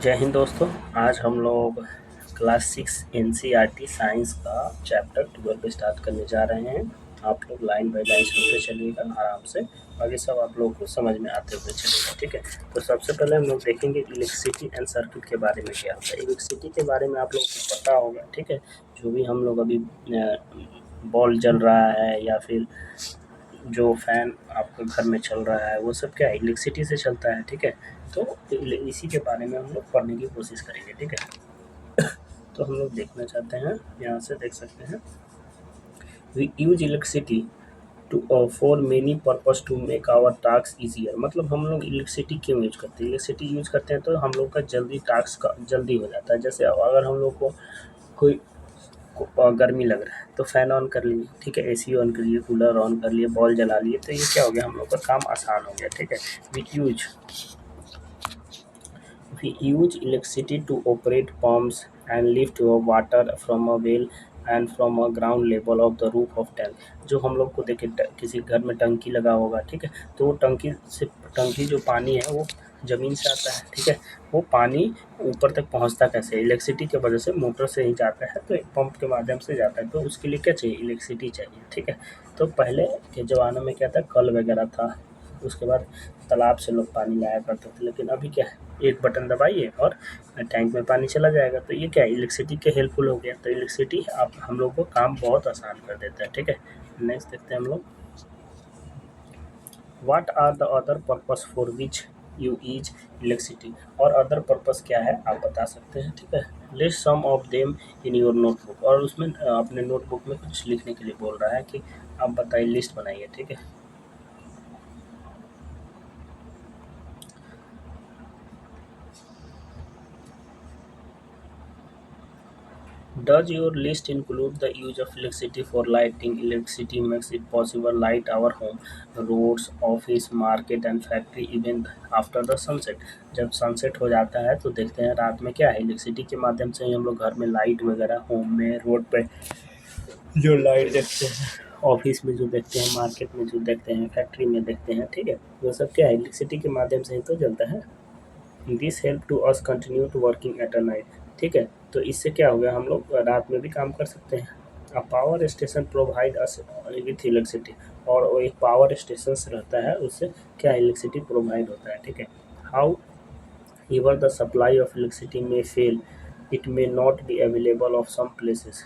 जय हिंद दोस्तों। आज हम लोग क्लास 6 एनसीईआरटी साइंस का चैप्टर 12 स्टार्ट करने जा रहे हैं। आप लोग लाइन बाय लाइन सुनते चलिएगा आराम से, और ये सब आप लोगों को समझ में आते हुए चलेगा, ठीक है। तो सबसे पहले हम लोग देखेंगे इलेक्ट्रिसिटी एंड सर्किट के बारे में क्या होता है। इलेक्ट्रिसिटी के बारे में आप लोगों को पता होगा, ठीक है। जो भी हम लोग अभी बॉल जल रहा है या फिर जो फैन आपके घर में चल रहा है वो सब क्या है, इलेक्ट्रिसिटी से चलता है, ठीक है। तो इसी के बारे में हम लोग पढ़ने की कोशिश करेंगे, ठीक है। तो हम लोग देखना चाहते हैं, यहाँ से देख सकते हैं, we use electricity to for many purpose to make our task easier. मतलब हम लोग इलेक्ट्रिसिटी क्यों यूज करते हैं, इलेक्ट्रिसिटी यूज करते हैं तो हम लोग का जल्दी टास्क का जल्दी हो जाता है। जैसे अगर हम लोग को कोई गर्मी लग रहा है तो फैन ऑन कर लिए, ठीक है, एसी ऑन कर लिए, कूलर ऑन कर लिए, बॉल जला लिए, तो ये क्या हो गया, हम लोग का काम आसान हो गया, ठीक है। We use We use electricity to operate pumps and lift water from a well and from a ground level of the roof of tank। जो हम लोग को देखे किसी घर में टंकी लगा होगा, ठीक है, तो वो टंकी जो पानी है वो ज़मीन से आता है, ठीक है। वो पानी ऊपर तक पहुंचता कैसे है, इलेक्ट्रिसिटी की वजह से, मोटर से ही जाता है, तो एक पंप के माध्यम से जाता है। तो उसके लिए क्या चाहिए, इलेक्ट्रिसिटी चाहिए, ठीक है। तो पहले के ज़माने में क्या था, कल वगैरह था, उसके बाद तालाब से लोग पानी लाया करते थे। लेकिन अभी क्या है, एक बटन दबाइए और टैंक में पानी चला जाएगा। तो ये क्या है, इलेक्ट्रिसिटी के हेल्पफुल हो गया। तो इलेक्ट्रिसिटी आप हम लोग को काम बहुत आसान कर देता है, ठीक है। नेक्स्ट देखते हैं हम लोग, what are the other purpose for which you use electricity. और अदर पर्पस क्या है आप बता सकते हैं, ठीक है। List some of them in your notebook. और उसमें अपने नोटबुक में कुछ लिखने के लिए बोल रहा है कि आप बताइए, लिस्ट बनाइए, ठीक है। Does your list include the use of electricity for lighting? Electricity makes it possible light our home, roads, office, market and factory even after the sunset। जब सनसेट हो जाता है तो देखते हैं रात में क्या है, इलेक्ट्रिसिटी के माध्यम से ही हम लोग घर में लाइट वगैरह, होम में, रोड पे जो लाइट देखते हैं, ऑफिस में जो देखते हैं, मार्केट में जो देखते हैं, फैक्ट्री में देखते हैं, ठीक है। वो सब क्या है, इलेक्ट्रिसिटी के माध्यम से ही तो चलता है। This help to us continue to working at a night, ठीक है। तो इससे क्या हो गया, हम लोग रात में भी काम कर सकते हैं। A power station provide us with electricity. और वो एक पावर स्टेशन रहता है, उससे क्या इलेक्ट्रिसिटी प्रोवाइड होता है, ठीक है। However the supply of electricity में fail, it may not be available of some places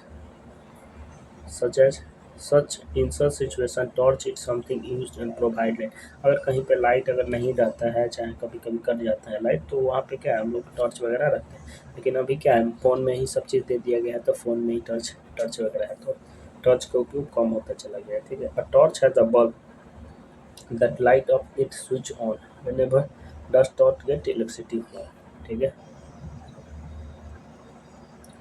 such as such in such situation torch it something use and provide light. अगर कहीं पे लाइट अगर नहीं रहता है, चाहे कभी कभी कट जाता है लाइट, तो वहाँ पे क्या है, हम लोग टॉर्च वगैरह रखते हैं। लेकिन अभी क्या है, फ़ोन में ही सब चीज़ दे दिया गया है, तो फ़ोन में ही टॉर्च टॉर्च वगैरह है, तो टॉर्च का उपयोग कम होता चला गया है, ठीक है। A torch has a bulb that light of it switch on whenever does torch get electricity flow, ठीक है।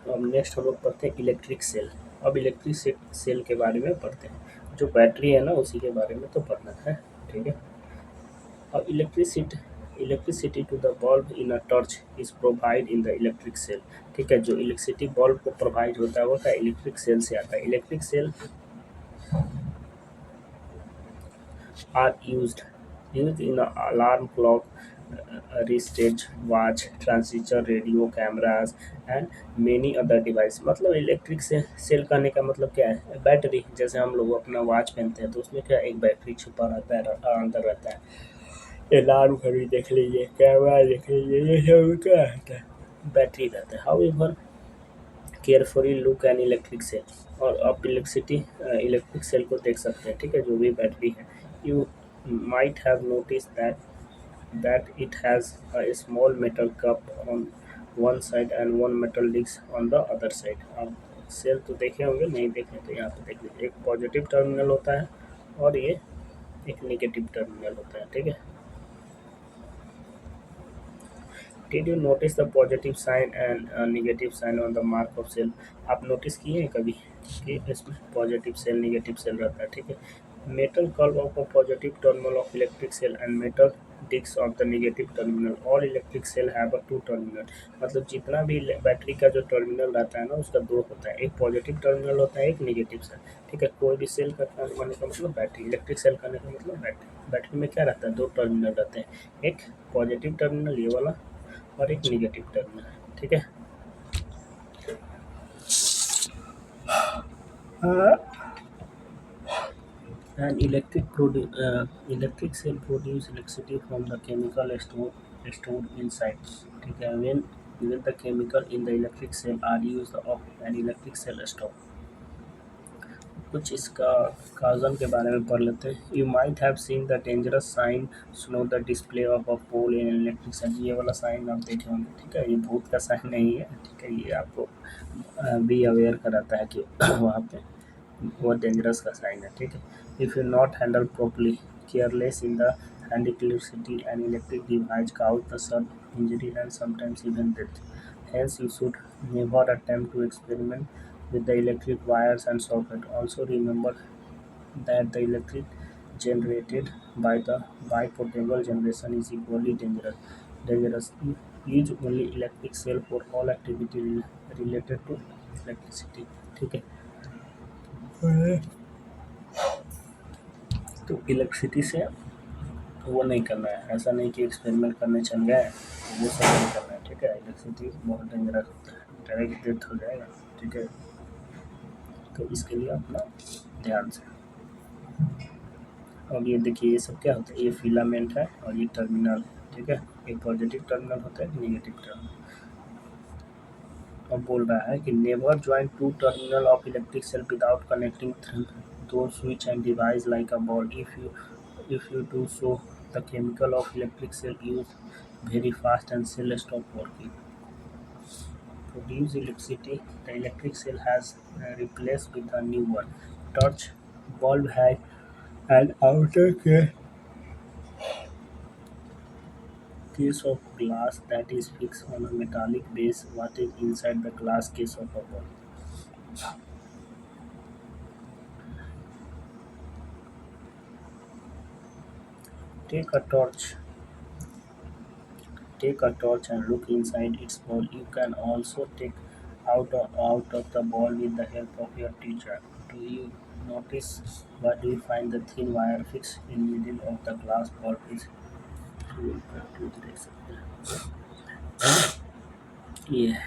अब नेक्स्ट हम लोग पढ़ते हैं इलेक्ट्रिक सेल। अब इलेक्ट्रिक सेल के बारे में पढ़ते हैं, जो बैटरी है ना उसी के बारे में तो पढ़ना है, ठीक है। अब electricity to the bulb in a torch is provide in the electric cell, ठीक है। जो इलेक्ट्रिसिटी बल्ब को प्रोवाइड होता है वो क्या इलेक्ट्रिक सेल से आता है। Electric cell are used in alarm clock, wristwatch, watch, transistor, radio, cameras and many other device। मतलब इलेक्ट्रिक से सेल करने का मतलब क्या है, बैटरी। जैसे हम लोग अपना वॉच पहनते हैं तो उसमें क्या एक बैटरी छुपा रहता है, अंदर रहता है। अलार्म घड़ी देख लीजिए, कैमरा देख लीजिए, ये सब क्या रहता है, बैटरी रहता है। However carefully look an electric cell. और आप इलेक्ट्रिक सेल को देख सकते हैं, ठीक है, जो भी बैटरी है। You might have noticed that it has a small metal cup on one side and one metal disc on the other side। आप सेल तो देखे होंगे, नहीं देखे तो यहाँ पे देख लीजिए। एक पॉजिटिव टर्मिनल होता है और ये एक नेगेटिव टर्मिनल होता है, ठीक है। Did you notice the positive sign and negative sign on the mark of cell. आप नोटिस किए हैं कभी कि इसमें पॉजिटिव सेल नेगेटिव सेल रहता है, ठीक है। Metal curve of a positive terminal of electric cell and metal disc of the negative terminal. All electric cell have a two terminal. मतलब जितना भी बैटरी का जो टर्मिनल रहता है ना उसका दो होता है, एक पॉजिटिव टर्मिनल होता है, एक नेगेटिव सेल, ठीक है। कोई भी सेल का होने का मतलब बैटरी, इलेक्ट्रिक सेल करने का मतलब बैटरी। बैटरी में क्या रहता है, दो टर्मिनल रहते हैं, एक पॉजिटिव टर्मिनल ये वाला और एक नेगेटिव टर्मिनल। ठीक है। Electric cell produce electricity from the chemical stored inside. ठीक है। When the chemical in the electric cell are used of an electric cell stop. कुछ इसका काजन के बारे में पढ़ लेते हैं। You might have seen the dangerous sign snow the display of a pole in electric circuit. ये वाला साइन आप देखे होंगे। ठीक है। ये भूत का साइन नहीं है। ठीक है। ये आपको बी अवेयर कराता है कि वहाँ पे वो डेंजरस का साइन है। ठीक है। If you not handle properly careless in the hand electricity and electric device cause the sudden injury and sometimes even death. Hence, you should never attempt to experiment with the electric wires and socket. Also, remember that the electric generated by the bipotable generation is equally dangerous. Use only electric cell for all activity related to electricity. ठीक है। तो electricity से वो नहीं करना है। ऐसा नहीं कि एक्सपेरिमेंट करने चल गए तो वो सब नहीं करना है। ठीक है। इलेक्ट्रिसिटी बहुत डेंजरस होता है। डायरेक्ट डेथ हो जाएगा। ठीक है। तो इसके लिए अपना ध्यान से। और ये देखिए ये सब क्या होता है। ये फिलामेंट है और ये टर्मिनल है। ठीक है। एक पॉजिटिव टर्मिनल होता है, नेगेटिव टर्मिनल। अब बोल रहा है कि never join to terminal of electric cell without connecting दो switch and device like a ball. If you do so, the chemical of electric cell use very fast and cell stop working. Produce electricity. The electric cell has replaced with a new one. Torch bulb has an outer case of glass that is fixed on a metallic base. What is inside the glass case of a bulb? Take a torch Take a torch and look inside its ball. You can also take out of the ball with the help of your teacher. Do you notice what do you find the thin wire fixed in middle of the glass ball is to the yeah.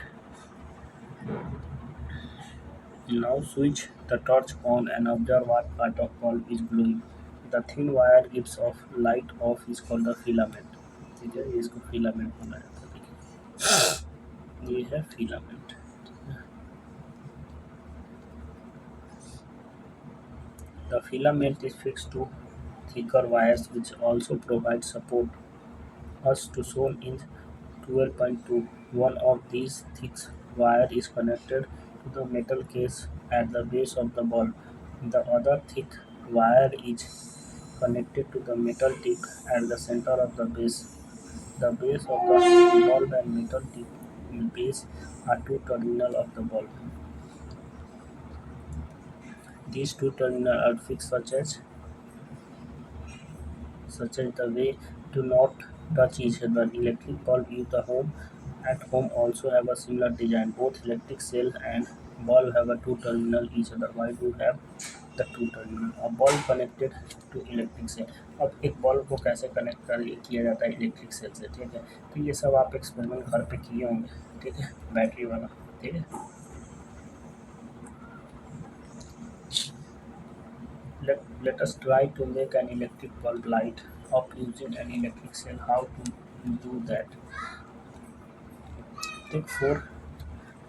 Now switch the torch on and observe what part of bulb is glowing. The thin wire gives off light off is called the filament. ठीक है। इसको filament बोला जाता है। देखिए ये है filament. The filament is fixed to thicker wires which also provide support. As to shown in 12.2, one of these thick wires is connected to the metal case at the base of the bulb. The other thick wire is connected to the metal tip at the center of the base. The base of the bulb and metal tip base are two terminals of the bulb. These two terminals are fixed such as the way do not touch each other. Electric bulb in the home at home also have a similar design. Both electric cell and bulb have a two terminal each other. Why do you have the two terminal? A bulb connected to electric cell. अब एक bulb को कैसे connect कर किया जाता है electric cell से। ठीक है। तो ये सब आप एक्सपेरिमेंट घर पे किए होंगे। ठीक है। बैटरी वाला। ठीक है। Let us try to make an electric bulb light up using an electric cell. How to do that? Take four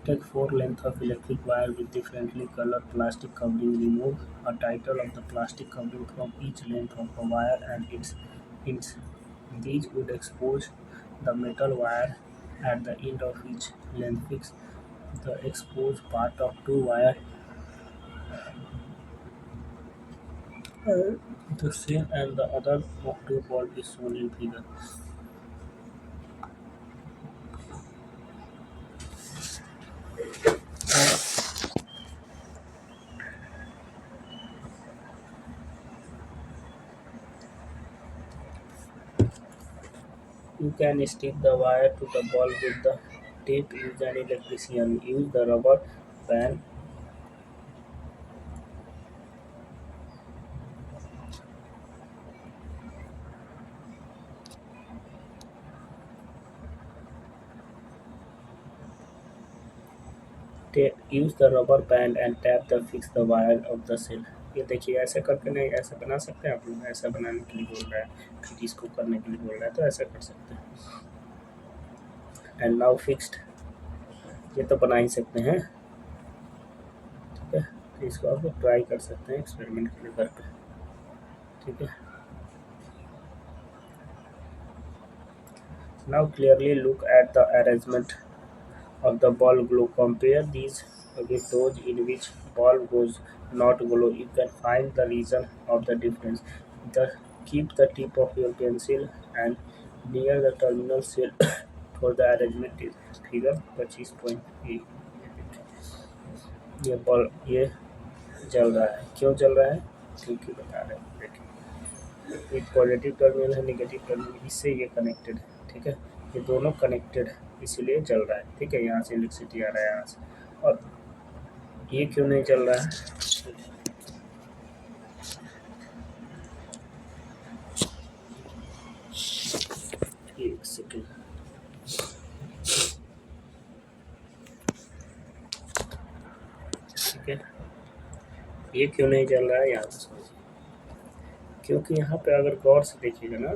Take four lengths of electric wire with differently colored plastic covering. Remove a title of the plastic covering from each length of a wire and its ends. These would expose the metal wire at the end of each length. Fix the exposed part of two wires. The same and the other of two bulbs is shown in figure. You can stick the wire to the bulb with the tape. Use an electrician. Use the rubber band. use the rubber band and tap the fix the wire of the cell। ये देखिए ऐसे करके नहीं ऐसे बना सकते हैं आप लोग, ऐसा बनाने के लिए बोल रहा है, फिर इसको करने के लिए बोल रहा है, तो ऐसा कर सकते हैं। एंड नाउ फिक्स्ड, ये तो बना ही सकते हैं, ठीक है। तो इसको आप लोग ट्राई कर सकते हैं एक्सपेरिमेंट के लिए घर पे, ठीक है। Now clearly look at the arrangement of the ball glow. Compare these with those in which ball goes not glow. You can find the reason of the difference. The keep the tip of your pencil and near the terminal seal for the arrangement is figure 25.8। ये ball ये जल रहा है, क्यों जल रहा है, क्योंकि बता रहे हैं देखिए, एक पॉजिटिव टर्मिनल है, नेगेटिव टर्मिनल, इससे ये कनेक्टेड है, ठीक है। ये दोनों कनेक्टेड है इसीलिए जल रहा है, ठीक है। यहाँ से इलेक्ट्रिसिटी आ रहा है यहाँ से, और ये क्यों नहीं चल रहा है, एक सेकेंड, ठीक है। ये क्यों नहीं चल रहा है यहाँ से समझिए, क्योंकि यहाँ पे अगर गौर से देखिएगा ना,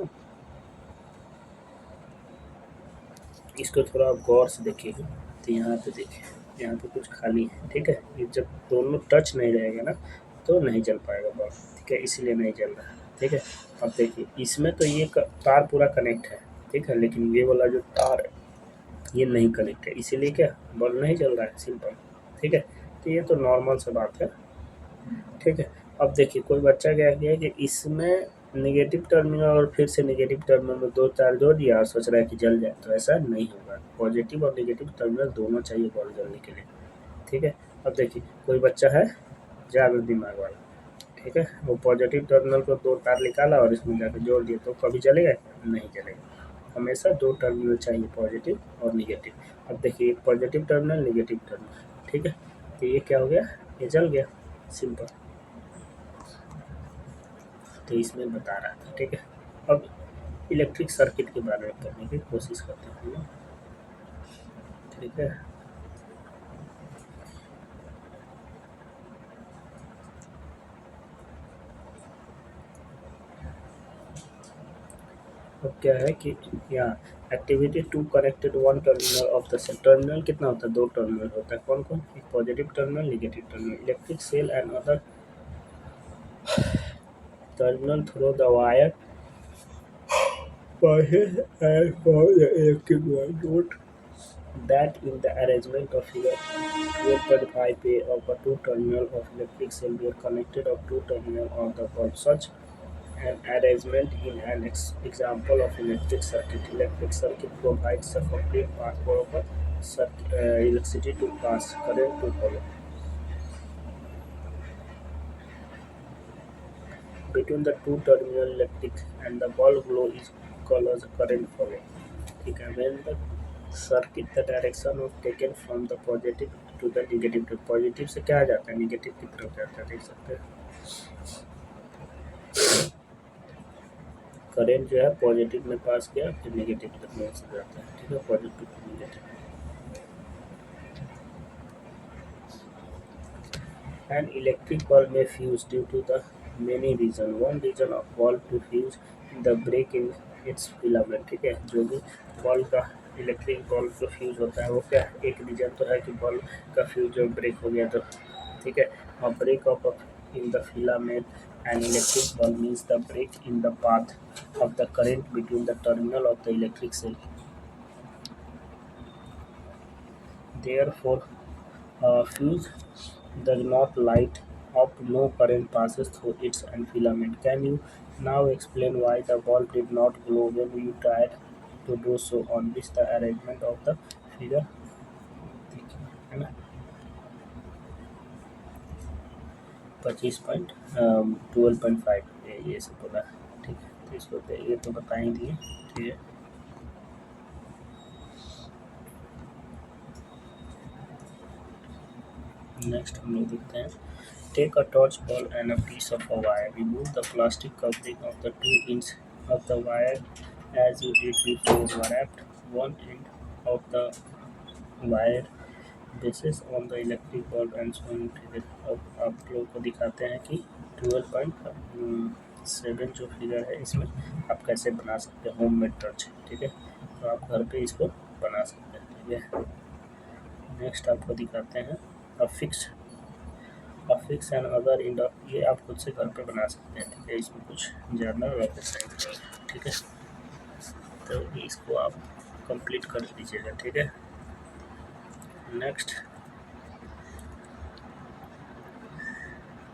इसको थोड़ा आप गौर से देखिएगा, तो यहाँ पे देखिए, यहाँ पे कुछ खाली है, ठीक है। ये जब दोनों टच नहीं रहेगा ना तो नहीं चल पाएगा बॉल, ठीक है, इसीलिए नहीं चल रहा है, ठीक है। अब देखिए इसमें तो ये तार पूरा कनेक्ट है, ठीक है, लेकिन ये वाला जो तार है ये नहीं कनेक्ट है, इसीलिए क्या बॉल नहीं चल रहा है, सिंपल, ठीक है। तो ये तो नॉर्मल सा बात है, ठीक है। अब देखिए कोई बच्चा क्या किया कि इसमें नेगेटिव टर्मिनल और फिर से नेगेटिव टर्मिनल में दो तार जोड़ दिया और सोच रहा है कि जल जाए, तो ऐसा नहीं होगा। पॉजिटिव और नेगेटिव टर्मिनल दोनों चाहिए बॉल जलने के लिए, ठीक है। अब देखिए कोई बच्चा है जागरूक दिमाग वाला, ठीक है, वो पॉजिटिव टर्मिनल को दो तार निकाला और इसमें जाकर जोड़ दिया, तो कभी जलेगा, नहीं जलेगा। हमेशा दो टर्मिनल चाहिए, पॉजिटिव और निगेटिव। अब देखिए एक पॉजिटिव टर्मिनल, नेगेटिव टर्मिनल, ठीक है। तो ये क्या हो गया, ये जल गया, सिंपल। तो इसमें बता रहा था, ठीक है। अब इलेक्ट्रिक सर्किट के बारे में करने की कोशिश करते हैं ना, ठीक है। अब क्या है कि यहाँ activity to connected one terminal of the cell. Terminal कितना होता है, दो टर्मिनल होता है, कौन कौन, एक positive terminal, negative terminal. Electric cell and other terminal through the wire passes and from the electric wire. Note that in the arrangement of figure 12.5a of a two terminal of electric cell were connected of two terminal of the bulb. Such an arrangement in an example of electric circuit. Electric circuit provides a complete path for electricity to pass, current to follow. Between the two terminal electric and the bulb glow is called as current flow. ठीक है, when the circuit the direction of taken from the positive to the negative, to positive से क्या आ जाता है, negative की तरफ जाता है, देख सकते हैं। करंट जो है पॉजिटिव में पास किया फिर नेगेटिव टर्मिनल से जाता है, ठीक है, positive to negative. An electric bulb may fuse due to the many reason। One reason of bulb to fuse the break in its filament, ठीक है। जो भी बल्ब का इलेक्ट्रिक बल्ब जो फ्यूज होता है वो क्या, एक रीजन तो है कि बल्ब का फ्यूज जो ब्रेक हो गया, तो ठीक है। और break off in the filament, an electric bulb means the break in the path of the current between the terminal of the electric cell। Therefore, a fuse does not light up, no current passes through its and filament। Can you now explain why the bulb did not glow when you tried to do so? On this the arrangement of the figure, है ना, 25.12.5 ये सब बोला है, ठीक है। तो इसको ये तो बता ही दिए, ठीक है। नेक्स्ट हम लोग देखते हैं, take a torch ball and a piece of a wire, remove the plastic covering of the 2 ends of the wire as you did before, wrap one end of the wire basis on the electric bulb and showing figure. अब आप लोग को दिखाते हैं कि 12.7 जो figure है इसमें आप कैसे बना सकते हैं होम मेड टर्च। ठीक है, तो आप घर पे इसको बना सकते हैं। ठीक है, नेक्स्ट आपको दिखाते हैं affix. Affix and other in ये आप खुद से घर पे बना सकते हैं। ठीक है, इसमें कुछ ज़्यादा रॉकेट साइंस नहीं है। ठीक है, तो इसको आप कंप्लीट कर लीजिएगा। ठीक है, नेक्स्ट।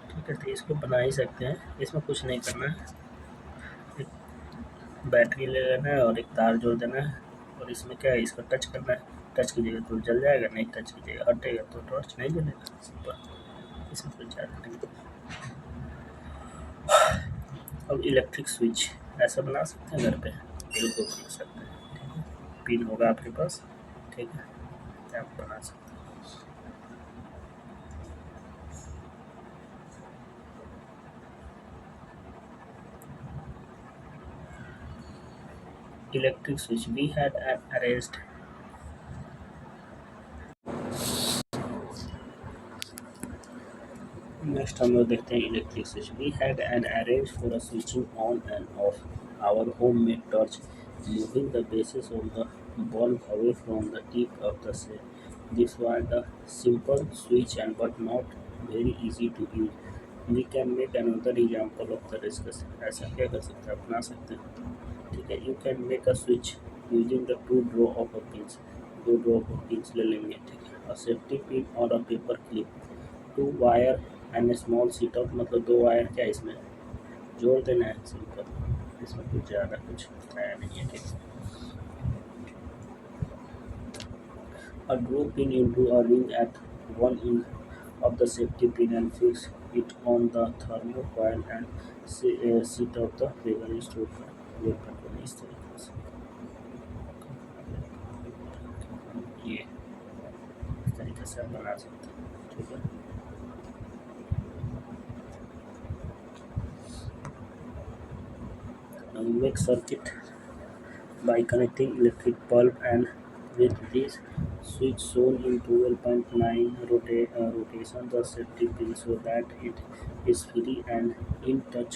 ठीक है, तो इसको बना ही सकते हैं, इसमें कुछ नहीं करना है। एक बैटरी ले लेना है और एक तार जोड़ देना है, और इसमें क्या है, इसको टच करना है। टच कीजिएगा तो जल जाएगा, नहीं टच कीजिएगा हटेगा तो टॉर्च नहीं जलेगा। सिंपल, इसमें कुछ ज़्यादा नहीं। अब इलेक्ट्रिक स्विच ऐसा बना सकते हैं घर पे, बिल्कुल बना सकते हैं। ठीक है, पिन होगा आपके पास। ठीक है, तो आप बना सकते हैं। Electric switch we had arranged. Next हम लोग देखते हैं electric switch. We had an arrange for a switching on and off our homemade torch, moving the bases of the bulb away from the tip of the cell. This was the simple switch and but not very easy to use. We can make another example of the discussion. ऐसा क्या कर सकते हैं, अपना सकते हैं। ठीक है, you can make a switch using the two row of pins। दो रो ऑफ पिंस ले लेंगे। ठीक है, a safety pin और a paper clip, two wire and small sheet of, मतलब दो वायर क्या इसमें जोड़ देना है। सिंपल, इसमें कुछ ज़्यादा कुछ बताया नहीं है। ठीक है, a draw pin into a ring at one end of the safety pin and fix it on the thermocoil and seat of the paper stored wait करके इस तरीके से ये इस तरीके से आप बना सकते हैं। ठीक है, now you make circuit by connecting electric bulb and with this switch shown in 12.9 rotation the safety pin so that it is free and in touch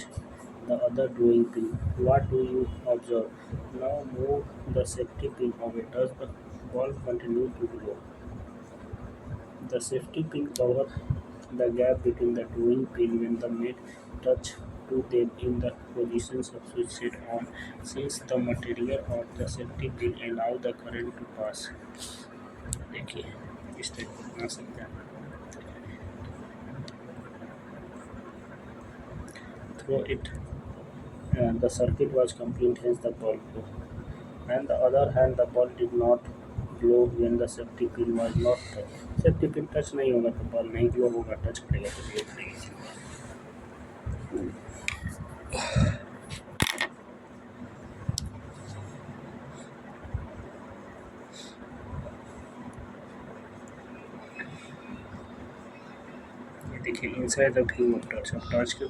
the other drawing pin. What do you observe? Now move the safety pin away. Does the bulb continue to glow? The safety pin cover the gap between the drawing pin when the mate touch to them in the positions of switch set on, since the material of the safety pin allow the current to pass। देखिए इस type को बना सकते हैं। Through it the circuit was complete, hence the bulb glow. On the other hand, the bulb did not glow when the safety pin was not touched। Safety pin touch नहीं होगा तो bulb नहीं glow होगा, touch करेगा तो glow करेगी। ये देखिए inside the view of torch. अब टॉर्च के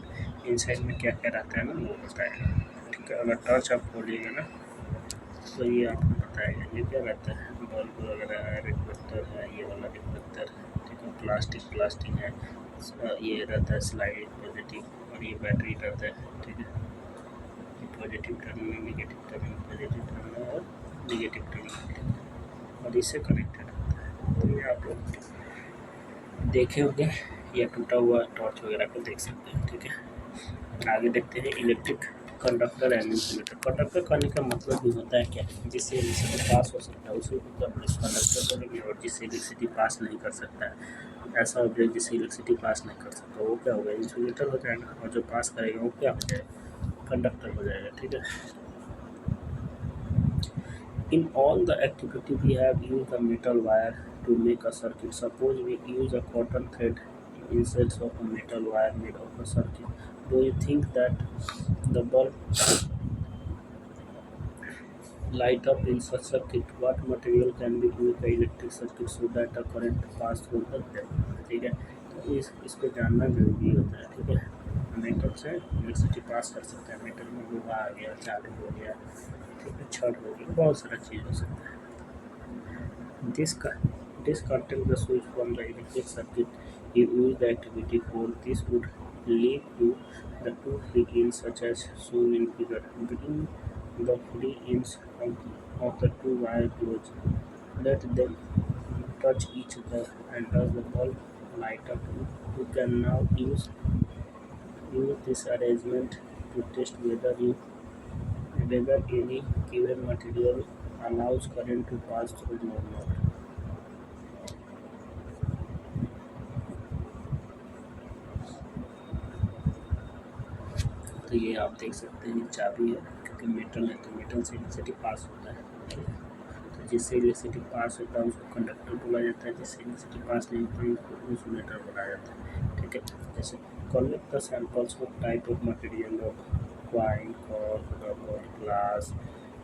इनसाइड में क्या क्या रहता है ना वो बताएगा। ठीक है, अगर टॉर्च आप खोलिएगा ना तो ये आपको बताएगा ये क्या रहता है। बल्ब वगैरह है, रिफ्लेक्टर है, ये वाला रिफ्लेक्टर है। ठीक है, प्लास्टिक है, ये रहता है स्लाइड पॉजिटिव, और ये बैटरी रहता है। ठीक है, ये positive terminal, negative terminal, positive terminal और नेगेटिव टर्मिनल, और इससे कनेक्टेड रहता है। तो ये आप लोग देखे होंगे या टूटा हुआ टॉर्च वगैरह को देख सकते हैं। ठीक है, आगे देखते हैं electric conductor and insulator. Conductor करने का मतलब भी होता है क्या, जिससे इलेक्ट्रिसिटी पास हो सकता है उसे कंडक्टर करेंगे, और जिससे इलेक्ट्रिसिटी पास नहीं कर सकता है, ऐसा ऑब्जेक्ट जिससे इलेक्ट्रिसिटी पास नहीं कर सकता वो क्या होगा, इंसुलेटर हो जाएगा, और जो पास करेगा वो क्या हो जाएगा, कंडक्टर हो जाएगा। ठीक है, in all the activity we have used a metal wire to make a circuit. Suppose we use a cotton thread instead of a metal wire made of a circuit. Do you think that the bulb light up in such circuit? What material can be used the electric circuit so that the current pass through the them? ठीक है, तो इसको जानना जरूरी होता है। ठीक है, मेटल से इलेक्ट्रिसिटी पास कर सकते हैं। मेटल में लोहा आ गया, चालू हो गया, ठीक है, छड़ हो गया, बहुत सारा चीज़ हो सकता है। This Disconnecting the switch from the electric circuit, you use the activity code. This would lead to the two free ends such as shown in figure. Bring the free ends of the two wire close. Let them touch each other and as the bulb light up. You can now use this arrangement to test whether any given material allows current to pass through or not. तो ये आप देख सकते हैं ये चाबी है क्योंकि मेटल है तो मेटल से इलेक्ट्रिसिटी पास होता है। तो जिससे इलेक्ट्रिसिटी पास होता है उसको कंडक्टर बोला जाता है, जिससे इलेक्ट्रिसिटी पास नहीं होता है उसको इंसुलेटर बोला जाता है। ठीक है, जैसे collect the samples of type of material of coin cork rubber glass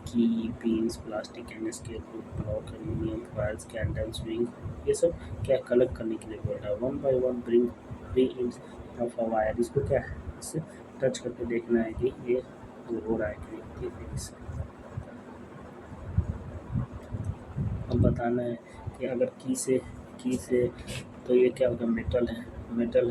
key beans plastic and scale block aluminium files candles wing, ये सब क्या कलेक्ट करने के लिए बोल रहा है। One by one bring three inch of a wire, इसको क्या है इससे टच करके देखना है कि ये हो रहा है कि नहीं। ठीक है, अब बताना है कि अगर की से तो ये क्या होगा, मेटल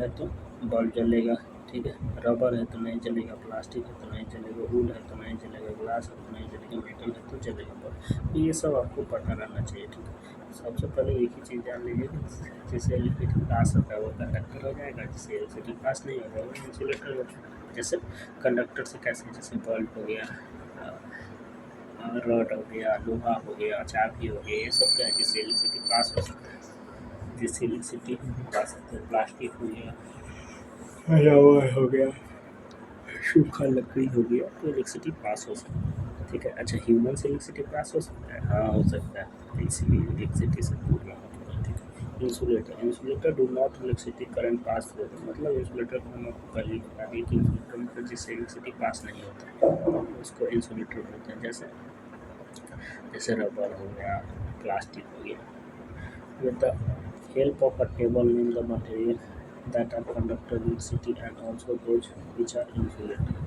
है तो बल्ब जलेगा। ठीक है, रबर है तो नहीं जलेगा, प्लास्टिक है तो नहीं जलेगा, वूल है तो नहीं जलेगा, ग्लास है तो नहीं जलेगा, मेटल है तो जलेगा बल्ब। तो ये सब आपको पता रहना चाहिए। ठीक है, सबसे पहले एक ही चीज़ जान लीजिए कि जिससे इलेक्ट्रिक पास होता है वो कंडक्टर हो जाएगा, जिससे इलेक्ट्रिक पास नहीं होगा वो इंसुलेटर हो जाएगा। जैसे कंडक्टर से कैसे, जैसे बल्ब हो गया, रॉड हो गया, लोहा हो गया, चाबी हो गया, ये सब क्या है जिससे इलेक्ट्रिसिटी पास हो सकता है, जिससे इलेक्ट्रिसिटी पास सकते हैं। प्लास्टिक हो गया, रबर हो गया, सूखा लकड़ी हो गया, तो इलेक्ट्रिसिटी पास हो सकता है। ठीक है, अच्छा ह्यूमन से इलेक्ट्रिसिटी पास हो सकता है, हाँ हो सकता है, तो इसीलिए इलेक्ट्रिसिटी से दूर रहना पड़ेगा। ठीक है, insulator do not electricity current pass through, मतलब इंसुलेटर को हम आपको पहले बता दिए कि इंसुलेटर मतलब जिससे इलेक्ट्रिसिटी पास नहीं होता है उसको इंसुलेटर बोलते हैं। जैसे जैसे रबर हो गया, प्लास्टिक हो गया। With the help of a table, name the material that are conductor electricity and also those which are insulated.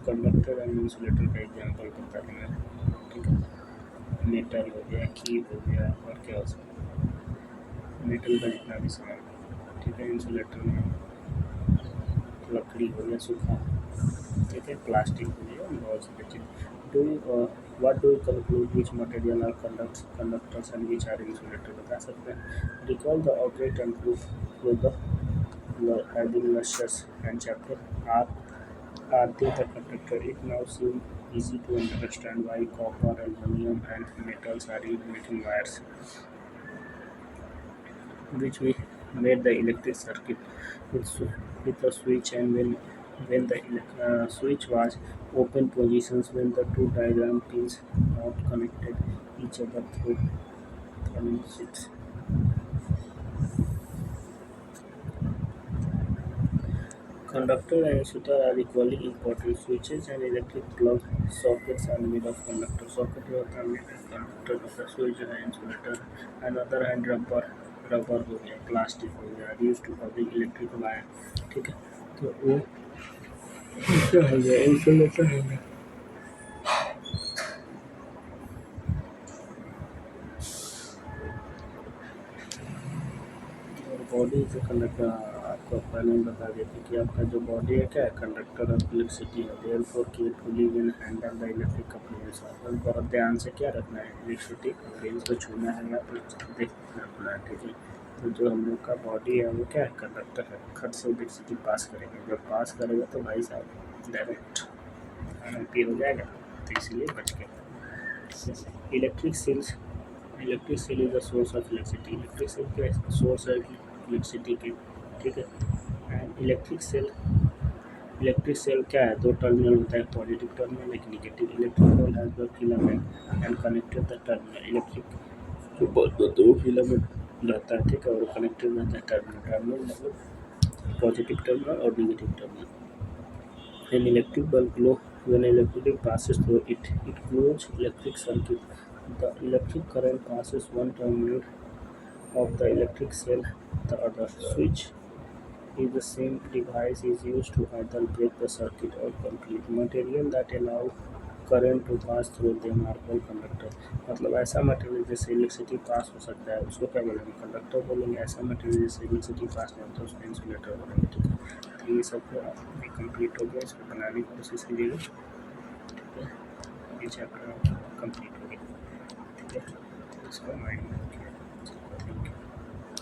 Conductor and insulator का एग्जाम्पल बता दें मैं। ठीक है, मेटल हो गया, कीप हो गया, और क्या हो सकता है मेटल का जितना भी सामान। ठीक है, इंसुलेटर में लकड़ी हो गया सूखा। ठीक है, प्लास्टिक हो गया, बहुत सारी चीज़। Do you what do you conclude which material are conductors and which are insulator, बता सकते हैं। Recall the object and proof with the having lectures and chapter are they the conductor. It now seems easy to understand why copper, aluminum and metals are used making wires which we made the electric circuit with, with a switch, and when the switch was open positions when the two diagram pins not connected each other through thermostats. Conductor and insulator are equally important. Switches and electric plug sockets are made of conductor. Socket होता है made of conductor का, switch जो है insulator। Another hand rubber हो गया, plastic हो गया, used to fabric electric wire। ठीक है, तो वो क्या हो गया, इंसुलेटर हो गया। बॉडी से कंडक्टर, आपको पहले ही बता देते कि आपका जो बॉडी है क्या है, कंडक्टर ऑफ इलेक्ट्रिसिटी है। Therefore carefully when handle the electric couples, बहुत ध्यान से क्या रखना है, इलेक्ट्रिसिटी कपल्स को छूना है या तो देख रखना है। ठीक है, तो जो हम लोग का बॉडी है वो क्या है, कंडक्टर है, खट से इलेक्ट्रिसिटी पास करेगा। जब पास करेगा तो भाई साहब डायरेक्ट एम्पीयर हो जाएगा, तो इसीलिए बच के। Electric cell is the source of electricity. Electric cell का सोर्स है इलेक्ट्रिसिटी की। ठीक है, एंड इलेक्ट्रिक सेल क्या है, दो टर्मिनल होता है, पॉजिटिव टर्मिनल एक negative. Electric bulb has the filament and connected the terminal. Electric जो बल्ब का दो फिलामेंट रहता है, ठीक है, और कनेक्टेड रहता है टर्मिनल मतलब पॉजिटिव टर्मिनल और negative terminal. An electric bulb glow when electricity passes through it, it glows electric circuit. The electric current passes one terminal of the electric cell, the other. Switch is the same device is used to either break the circuit or complete. Material that allow current to pass through them are called conductor. मतलब ऐसा material जिससे electricity pass हो सकता है उसको क्या बोलेंगे, conductor बोलेंगे। ऐसा मटेरियल जिससे इलेक्ट्रिसिटी पास नहीं होता उसको इंसुलेटर बोलेंगे। ठीक है, तो ये सब कंप्लीट हो गया, इसको बनाने की कोशिश कीजिएगा। ठीक है, ये चैप्टर कंप्लीट हो गया। ठीक है, इसको माइंड में रखिए।